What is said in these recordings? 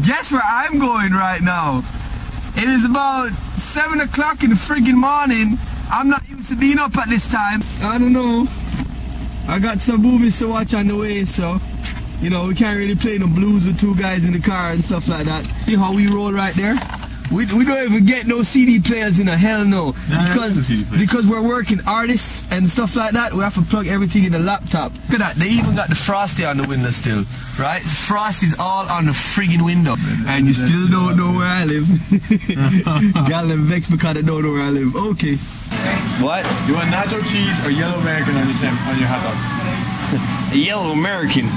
Guess where I'm going right now? It is about 7 o'clock in the friggin' morning. I'm not used to being up at this time. I don't know. I got some movies to watch on the way, so you know, we can't really play no blues with two guys in the car and stuff like that. See how we roll right there? We don't even get no CD players in a hell no. Because we're working artists and stuff like that, we have to plug everything in the laptop. Look at that, they even got the frosty on the window still, right? Frosty's all on the friggin' window. And you still don't know where I live. Got them vexed because they don't know where I live. Okay. What? You want nacho cheese or yellow American on your hot dog? A yellow American.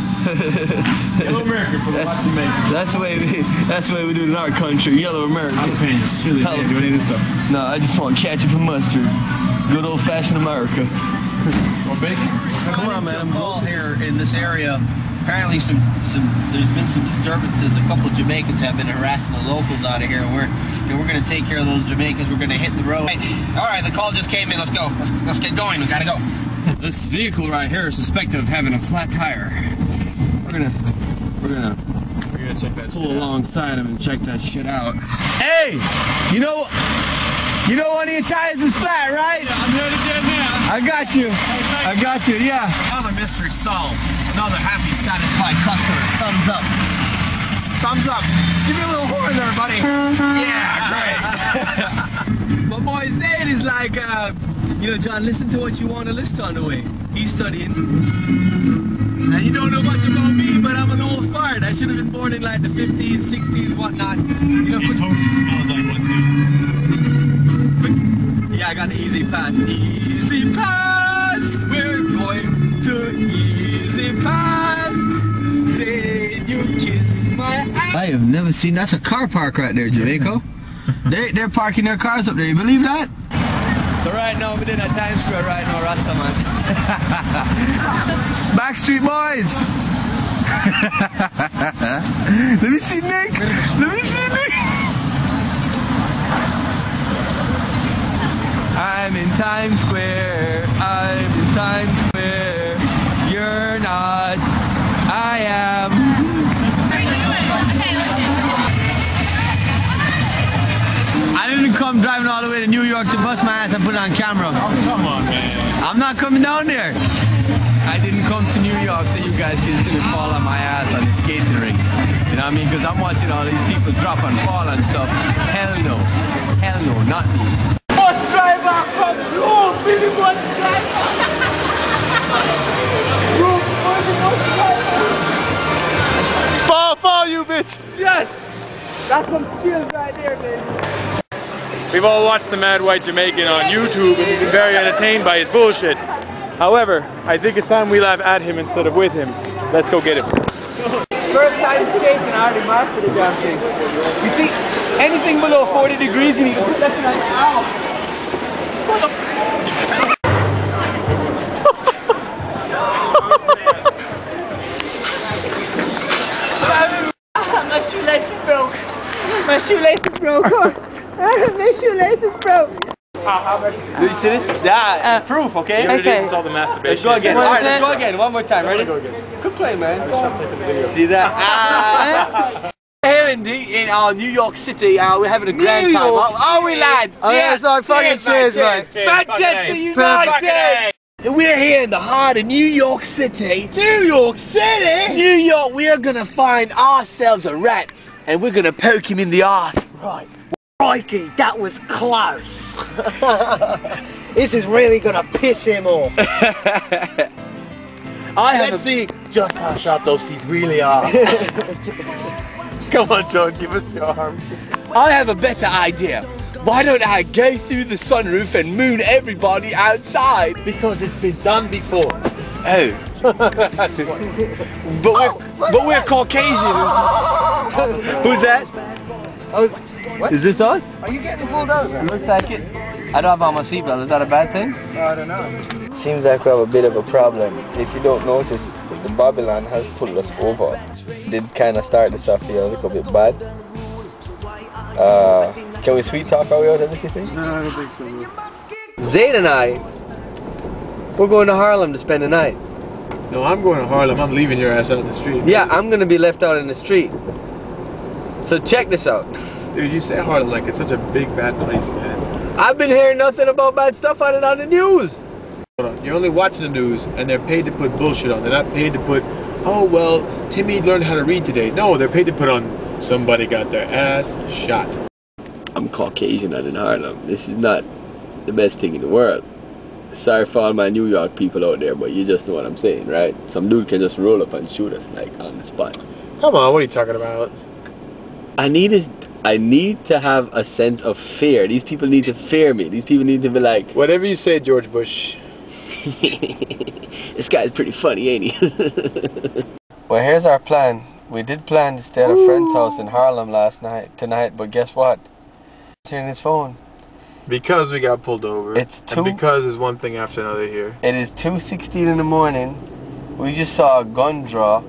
Yellow American for the last Jamaicans. That's the way we do it in our country. Yellow American. Jalapenos, chili, do any of this stuff. No, I just want ketchup and mustard. Good old fashioned America. Or bacon. Come on, man. I'm call here in this area. Apparently, there's been some disturbances. A couple of Jamaicans have been harassing the locals out of here. We're going to take care of those Jamaicans. We're going to hit the road. All right, the call just came in. Let's go. Let's get going. We gotta go. This vehicle right here is suspected of having a flat tire. We're gonna check that pull alongside him and check that shit out. Hey, you know one of your tires is flat, right? I'm ready to get now. I got you. I got you. Yeah. Another mystery solved. Another happy, satisfied customer. Thumbs up. Thumbs up. Give me a little horn there, buddy. Yeah, great. My boy Zayd is like, you know, John, listen to what you want to listen to on the way. He's studying. And you don't know much about me, but I'm an old fart. I should have been born in like the 50s, 60s, whatnot. You know, it totally smells like one too. Yeah, I got the easy pass. Easy pass! We're going to easy pass. Say you kiss my ass. I have never seen, that's a car park right there, Jamaica. They're parking their cars up there, you believe that? So right now, we're in at Times Square right now, Rasta man. Backstreet Boys! Let me see Nick! Let me see Nick! I'm in Times Square, I'm in Times Square. You're not, I am. I didn't come driving all the way to New York to bust my ass and put it on camera. Oh, come on, man. I'm not coming down there. I didn't come to New York so you guys can see me fall on my ass on the skating rink. You know what I mean? Because I'm watching all these people drop and fall and stuff. Hell no. Hell no, not me. Bus driver from Rome, Billy bus driver. Rome, Billy bus driver. Fall, you bitch! Yes! That's some skills right there, baby. We've all watched the Mad White Jamaican on YouTube and we've been very entertained by his bullshit. However, I think it's time we laugh at him instead of with him. Let's go get him. First time skating, I already mastered the damn thing. You see, anything below 40 degrees, you need to put that thing like, ow! My shoelace is broke. My shoelace is broke. My shoelace is broke. Do you see this? Yeah, proof, okay? Okay. This is all the masturbation. Let's go again. What Alright, is let's it? go again. One more time. Ready? Go again. Good play, man. See that? Here in New York City, we're having a grand time. Are we, lads? Oh, yeah, it's like fucking cheers, mate. Manchester United! We're here in the heart of New York City. New York City? New York, we are gonna find ourselves a rat and we're gonna poke him in the arse. Right. Crikey, that was close. This is really gonna piss him off. Let's see just how sharp those teeth really are. Come on, John, give us your arm. I have a better idea. Why don't I go through the sunroof and moon everybody outside? Because it's been done before. Oh. but we're Caucasian. Who's that? Oh, what? Is this us? Are you getting pulled over? Looks like it. I don't have on my seatbelt. Is that a bad thing? I don't know. Seems like we have a bit of a problem. If you don't notice, the Babylon has pulled us over. Did kind of start this off here a little bit bad. Can we sweet talk our way out of this, you think? No, I don't think so. No. Zayd and I, we're going to Harlem to spend the night. No, I'm going to Harlem. I'm leaving your ass out in the street. Yeah, I'm going to be left out in the street. So check this out. Dude, you say Harlem like it's such a big bad place, man. I've been hearing nothing about bad stuff on it on the news. Hold on. You're only watching the news and they're paid to put bullshit on. They're not paid to put, oh well, Timmy learned how to read today. No, they're paid to put on somebody got their ass shot. I'm Caucasian and in Harlem. This is not the best thing in the world. Sorry for all my New York people out there, but you just know what I'm saying, right? Some dude can just roll up and shoot us like on the spot. Come on, what are you talking about? I need to have a sense of fear. These people need to fear me. These people need to be like, whatever you say, George Bush. this guy's pretty funny, ain't he? Well, here's our plan. We did plan to stay at a friend's house in Harlem tonight, but guess what? It's in his phone. Because we got pulled over. It's and because there's one thing after another here. It is 2:16 in the morning. We just saw a gun draw.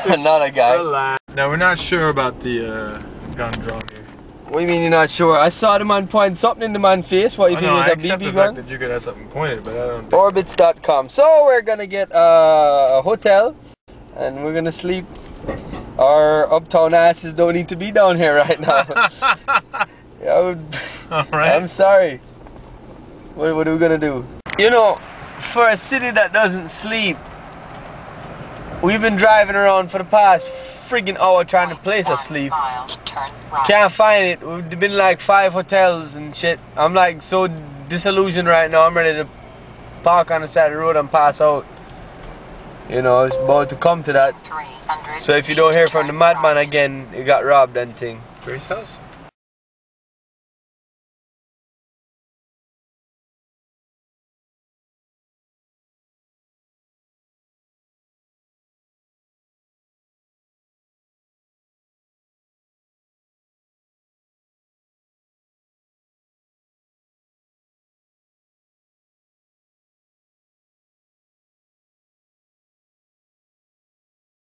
Not a guy. Relax. Now we're not sure about the gun draw here. What do you mean you're not sure? I saw the man point something in the man's face. What, you think it was a BB gun? That you could have something pointed, but I don't think Orbits.com. So we're gonna get a hotel and we're gonna sleep. Our uptown asses don't need to be down here right now. Alright. I'm sorry. What are we gonna do? You know, for a city that doesn't sleep, we've been driving around for the past friggin' hour trying to place a sleep. Can't find it. We've been like 5 hotels and shit. I'm like so disillusioned right now. I'm ready to park on the side of the road and pass out. You know, it's about to come to that. So if you don't hear from the madman again, you got robbed and thing. Grace House?